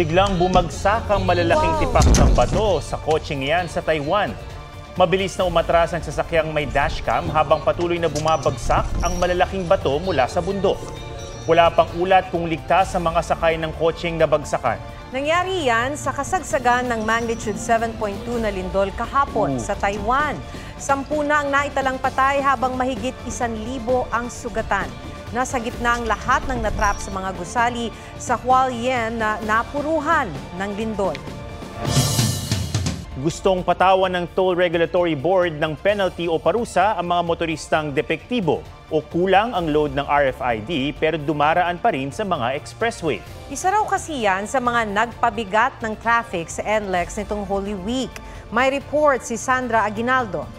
Biglang bumagsak ang malalaking tipak ng bato sa kotseng yan sa Taiwan. Mabilis na umatras ang sasakyang may dashcam habang patuloy na bumabagsak ang malalaking bato mula sa bundok. Wala pang ulat kung ligtas sa mga sakay ng kotseng nabagsakan. Nangyari yan sa kasagsagan ng magnitude 7.2 na lindol kahapon sa Taiwan. 10 na ang naitalang patay habang mahigit 1,000 ang sugatan. Nasa gitna ang lahat ng natrap sa mga gusali sa Hualien na napuruhan ng lindol. Gustong patawan ng Toll Regulatory Board ng penalty o parusa ang mga motoristang depektibo o kulang ang load ng RFID pero dumaraan pa rin sa mga expressway. Isa raw kasi yan sa mga nagpabigat ng traffic sa NLEX nitong Holy Week. May report si Sandra Aguinaldo.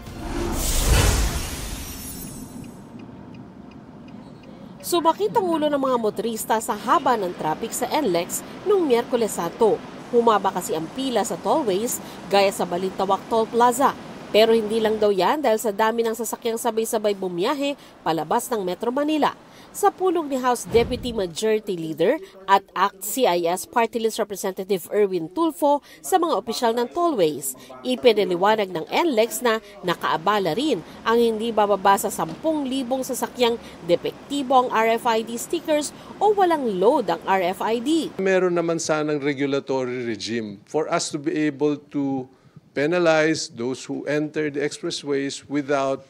Sumakit ang ulo ng mga motorista sa haba ng traffic sa NLEX noong Miyerkules Santo. Humaba kasi ang pila sa tollways gaya sa Balintawak Toll Plaza. Pero hindi lang daw yan dahil sa dami ng sasakyang sabay-sabay bumiyahe palabas ng Metro Manila. Sa pulong ni House Deputy Majority Leader at ACT-CIS Party List Representative Erwin Tulfo sa mga opisyal ng tollways, ipinaliwanag ng NLEX na nakaabala rin ang hindi bababa sa 10,000 sasakyang depektibo ang RFID stickers o walang load ang RFID. Meron naman sanang regulatory regime for us to be able to penalize those who enter the expressways without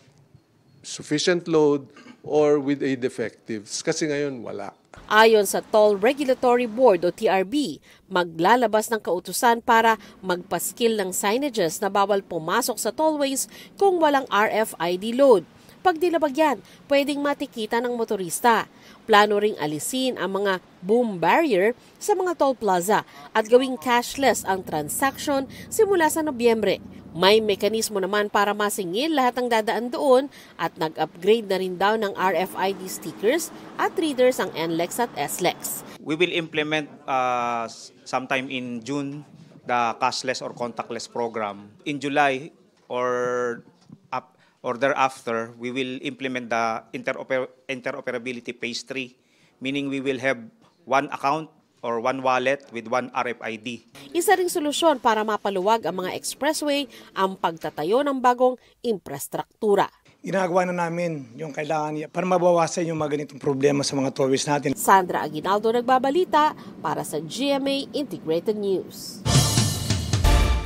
sufficient load or with a defectives. Kasi ngayon, wala. Ayon sa Toll Regulatory Board o TRB, maglalabas ng kautusan para magpaskil ng signages na bawal pumasok sa tollways kung walang RFID load. Pag dilabag yan, pwedeng matikita ng motorista. Plano ring alisin ang mga boom barrier sa mga toll plaza at gawing cashless ang transaction simula sa Nobyembre. May mekanismo naman para masingil lahat ng dadaan doon at nag-upgrade na rin daw ng RFID stickers at readers ang NLEX at SLEX. We will implement sometime in June the cashless or contactless program. In July or thereafter, we will implement the interoperability phase 3, meaning we will have one account or one wallet with one RFID. Isa ring solusyon para mapaluwag ang mga expressway ang pagtatayo ng bagong infrastruktura. Ginagawa na namin yung kailangan para mabawasan yung mga ganitong problema sa mga tollways natin. Sandra Aguinaldo nagbabalita para sa GMA Integrated News.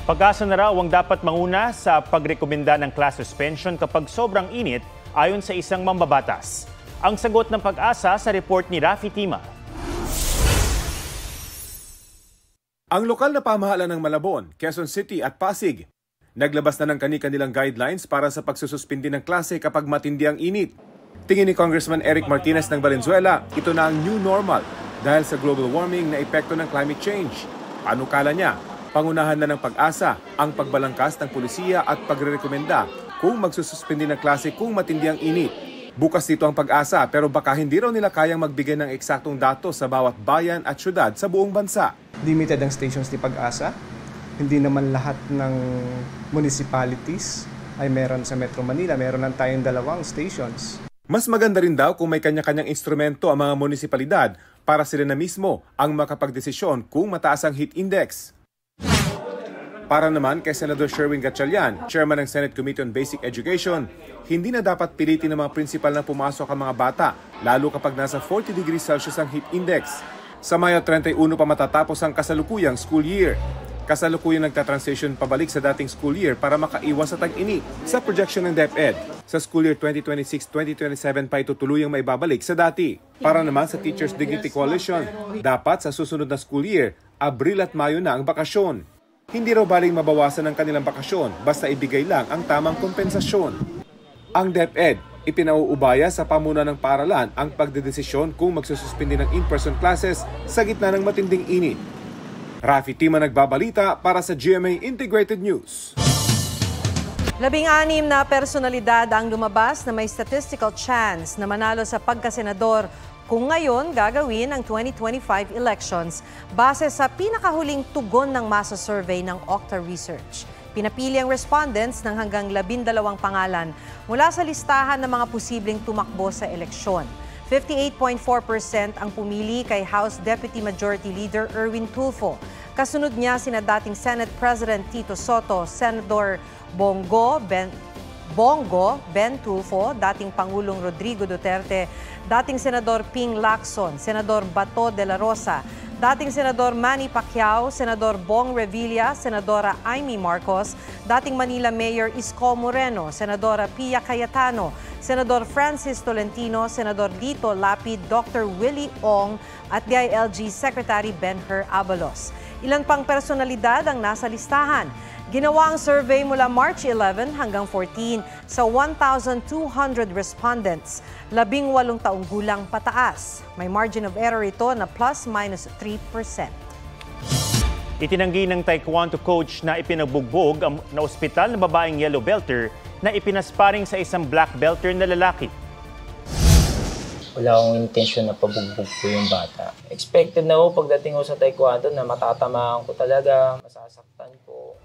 Pag-asa na raw ang dapat manguna sa pagrekomenda ng class suspension kapag sobrang init ayon sa isang mambabatas. Ang sagot ng Pag-asa sa report ni Rafi Tima. Ang lokal na pamahalaan ng Malabon, Quezon City at Pasig, naglabas na ng kani-kanilang guidelines para sa pagsususpindi ng klase kapag matindi ang init. Tingin ni Congressman Eric Martinez ng Valenzuela, ito na ang new normal dahil sa global warming na epekto ng climate change. Panukala niya, pangunahan na ng Pag-asa ang pagbalangkas ng pulisiya at pagrerekomenda kung magsususpindi ng klase kung matindi ang init. Bukas dito ang Pag-asa pero baka hindi raw nila kayang magbigay ng eksaktong datos sa bawat bayan at syudad sa buong bansa. Limited ang stations ni Pag-asa. Hindi naman lahat ng municipalities ay meron sa Metro Manila. Meron lang tayong 2 stations. Mas maganda rin daw kung may kanya-kanyang instrumento ang mga munisipalidad para sila na mismo ang makapagdesisyon kung mataas ang heat index. Para naman kay Senador Sherwin Gatchalian, Chairman ng Senate Committee on Basic Education, hindi na dapat pilitin ng mga prinsipal na pumasok ang mga bata, lalo kapag nasa 40 degrees Celsius ang heat index. Sa Mayo 31 pa matatapos ang kasalukuyang school year. Kasalukuyang nagtatransition pabalik sa dating school year para makaiwas sa tag-init. Sa projection ng DepEd, sa school year 2026-2027 pa ito tuluyang maibabalik sa dati. Para naman sa Teachers Dignity Coalition, dapat sa susunod na school year, Abril at Mayo na ang bakasyon. Hindi raw baling mabawasan ang kanilang bakasyon basta ibigay lang ang tamang kompensasyon. Ang DepEd, ipinauubaya sa pamunuan ng paaralan ang pagdedesisyon kung magsususpindi ng in-person classes sa gitna ng matinding init. Rafi Tima nagbabalita para sa GMA Integrated News. 16 na personalidad ang lumabas na may statistical chance na manalo sa pagkasenador kung ngayon gagawin ang 2025 elections base sa pinakahuling tugon ng masa survey ng Okta Research. Pinapili ang respondents ng hanggang 12 pangalan mula sa listahan ng mga posibleng tumakbo sa eleksyon. 58.4% ang pumili kay House Deputy Majority Leader Erwin Tulfo Kasunod niya sina dating Senate President Tito Soto, Senador Bongo Ben Tulfo, dating Pangulong Rodrigo Duterte, dating Senador Ping Lacson, Senador Bato de la Rosa, dating Senador Manny Pacquiao, Senador Bong Revilla, Senadora Amy Marcos, dating Manila Mayor Isko Moreno, Senadora Pia Cayetano, Senador Francis Tolentino, Senador Lito Lapid, Dr. Willie Ong at DILG Secretary Benher Abalos. Ilan pang personalidad ang nasa listahan. Ginawa ang survey mula March 11 hanggang 14 sa 1,200 respondents, 18 taong gulang pataas. May margin of error ito na plus-minus 3%. Itinanggi ng Taekwondo coach na ipinabugbog na ospital na babaeng yellow belter na ipinasparing sa isang black belter na lalaki. Wala akong intensyon na pabugbog ko yung bata. Expected na pagdating ko sa Taekwondo na matatamaan ko talaga, masasaktan ko.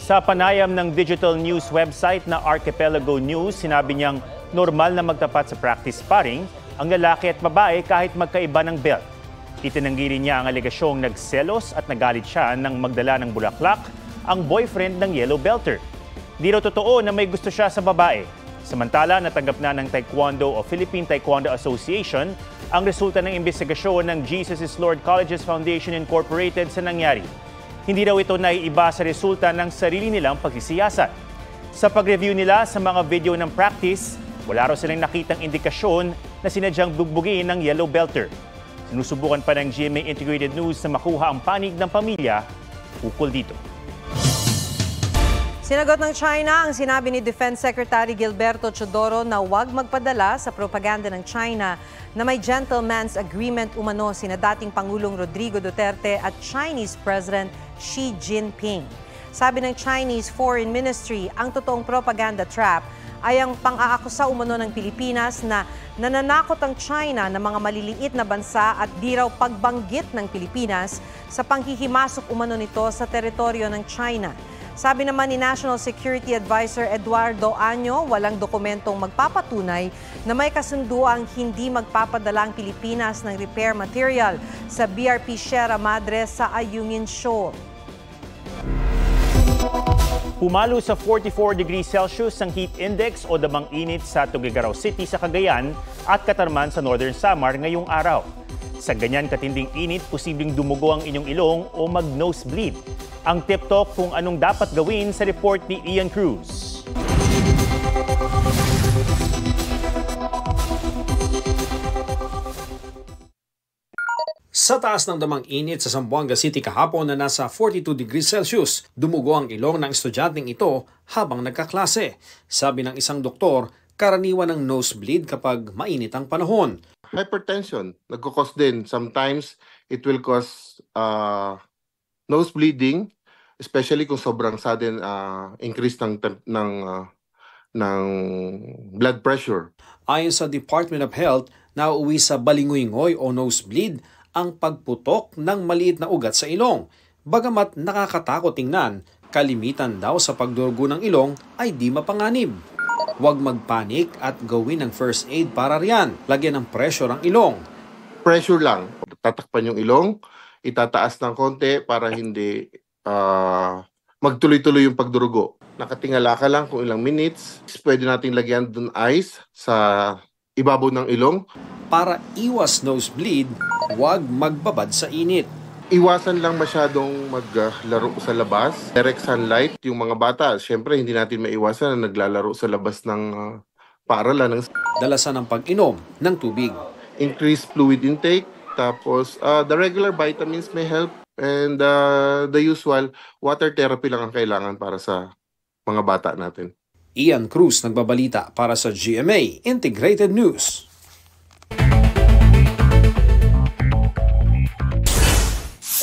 Sa panayam ng digital news website na Archipelago News, sinabi niyang normal na magtapat sa practice sparring ang lalaki at babae kahit magkaiba ng belt. Itinanggi rin niya ang alegasyong nagselos at nagalit siya nang magdala ng bulaklak ang boyfriend ng yellow belter. Di raw totoo na may gusto siya sa babae. Samantala, natanggap na ng Taekwondo o Philippine Taekwondo Association ang resulta ng investigasyon ng Jesus is Lord Colleges Foundation Incorporated sa nangyari. Hindi raw ito naiiba sa resulta ng sarili nilang pagsisiyasat. Sa pag-review nila sa mga video ng practice, wala raw silang nakitang indikasyon na sinadyang bugbugin ng yellow belter. Sinusubukan pa ng GMA Integrated News na makuha ang panig ng pamilya ukol dito. Sinagot ng China ang sinabi ni Defense Secretary Gilberto Chodoro na huwag magpadala sa propaganda ng China na may gentleman's agreement umano sina dating Pangulong Rodrigo Duterte at Chinese President Xi Jinping. Sabi ng Chinese Foreign Ministry, ang totoong propaganda trap ay ang pang-aakusa umano ng Pilipinas na nananakot ang China ng mga maliliit na bansa at di raw pagbanggit ng Pilipinas sa panghihimasok umano nito sa teritoryo ng China. Sabi naman ni National Security Advisor Eduardo Año, walang dokumentong magpapatunay na may kasunduang hindi magpapadala ang Pilipinas ng repair material sa BRP Sierra Madre sa Ayungin Shoal. Pumalo sa 44 degrees Celsius ang heat index o damang init sa Tuguegarao City sa Cagayan at Katarman sa Northern Samar ngayong araw. Sa ganyan katinding init, posibleng dumugo ang inyong ilong o mag-nosebleed. Ang tip talk kung anong dapat gawin sa report ni Ian Cruz. Sa taas ng damang init sa Zamboanga City kahapon na nasa 42 degrees Celsius, dumugo ang ilong ng estudyanteng ito habang nagkaklase. Sabi ng isang doktor, karaniwan ng nosebleed kapag mainit ang panahon. Hypertension, nagkukos din. Sometimes it will cause nose bleeding, especially kung sobrang sudden increase ng blood pressure. Ayon sa Department of Health, nauuwi sa balingoy-ngoy o nosebleed ang pagputok ng maliit na ugat sa ilong. Bagamat nakakatakot tingnan, kalimitan daw sa pagdurugo ng ilong ay di mapanganib. Huwag magpanik at gawin ng first aid para riyan. Lagyan ng pressure ang ilong. Pressure lang. Tatakpan yung ilong, itataas ng konti para hindi magtuloy-tuloy yung pagdurugo. Nakatingala ka lang kung ilang minutes. Pwede nating lagyan dun ice sa ibabaw ng ilong. Para iwas nosebleed, huwag magbabad sa init. Iwasan lang masyadong maglaro sa labas. Direct sunlight, yung mga bata, syempre hindi natin maiwasan na naglalaro sa labas ng paaralan. Dalasan ang pag-inom ng tubig. Increase fluid intake, tapos the regular vitamins may help, and the usual water therapy lang ang kailangan para sa mga bata natin. Ian Cruz nagbabalita para sa GMA Integrated News.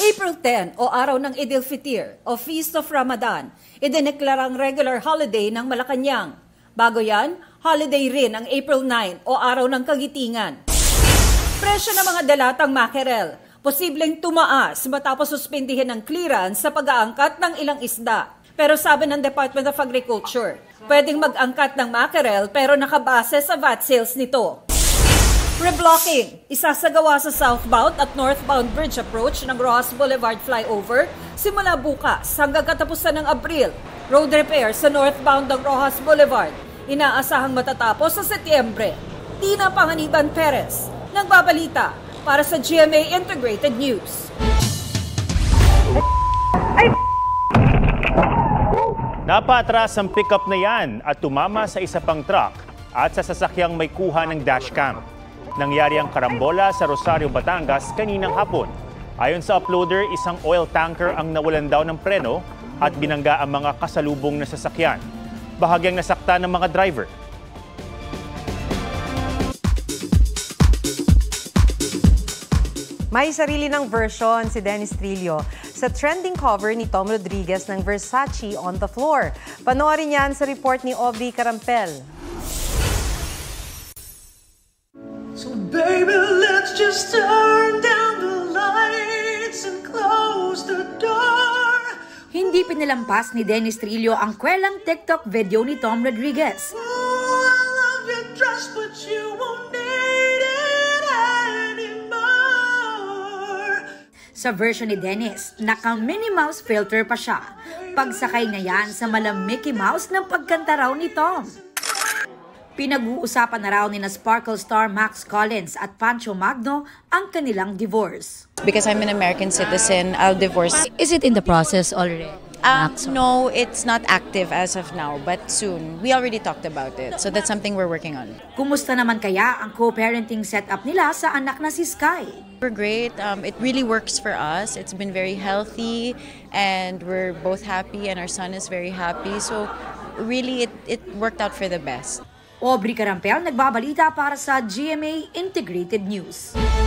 April 10 o araw ng Eid al-Fitr o Feast of Ramadan, idineklarang regular holiday ng Malacanang. Bago yan, holiday rin ang April 9 o araw ng Kagitingan. Presyo ng mga dalatang mackerel, posibleng tumaas matapos suspindihin ng clearance sa pag-aangkat ng ilang isda. Pero sabi ng Department of Agriculture, pwedeng mag-angkat ng mackerel pero nakabase sa VAT sales nito. Reblocking, isasagawa sa southbound at northbound bridge approach ng Rojas Boulevard flyover simula bukas hanggang katapusan ng Abril. Road repair sa northbound ng Rojas Boulevard, inaasahang matatapos sa Setyembre. Tina Panganiban Perez, nagbabalita para sa GMA Integrated News. Napaatras ang pickup na yan at tumama sa isa pang truck at sa sasakyang may kuha ng dashcam. Nangyari ang karambola sa Rosario, Batangas kaninang hapon. Ayon sa uploader, isang oil tanker ang nawalan daw ng preno at binangga ang mga kasalubong na sasakyan. Bahagyang nasaktan ng mga driver. May sarili ng version si Dennis Trillo sa trending cover ni Tom Rodriguez ng Versace on the Floor. Panoorin yan sa report ni Aubrey Carampel. So baby, let's just turn down the lights and close the door. Hindi pinilampas ni Dennis Trillo ang kwelang TikTok video ni Tom Rodriguez. Ooh, I love your dress, but you won't need it anymore. Sa version ni Dennis, naka-Minnie Mouse filter pa siya. Pagsakay niya yan sa malang Mickey Mouse ng pagkanta raw ni Tom. Pinag-uusapan na raw ni na Sparkle star Max Collins at Pancho Magno ang kanilang divorce. Because I'm an American citizen, I'll divorce. Is it in the process already? No, it's not active as of now, but soon. We already talked about it, so that's something we're working on. Kumusta naman kaya ang co-parenting setup nila sa anak na si Sky? We're great. It really works for us. It's been very healthy, and we're both happy, and our son is very happy. So really, it worked out for the best. Aubrey Carampel, nagbabalita para sa GMA Integrated News.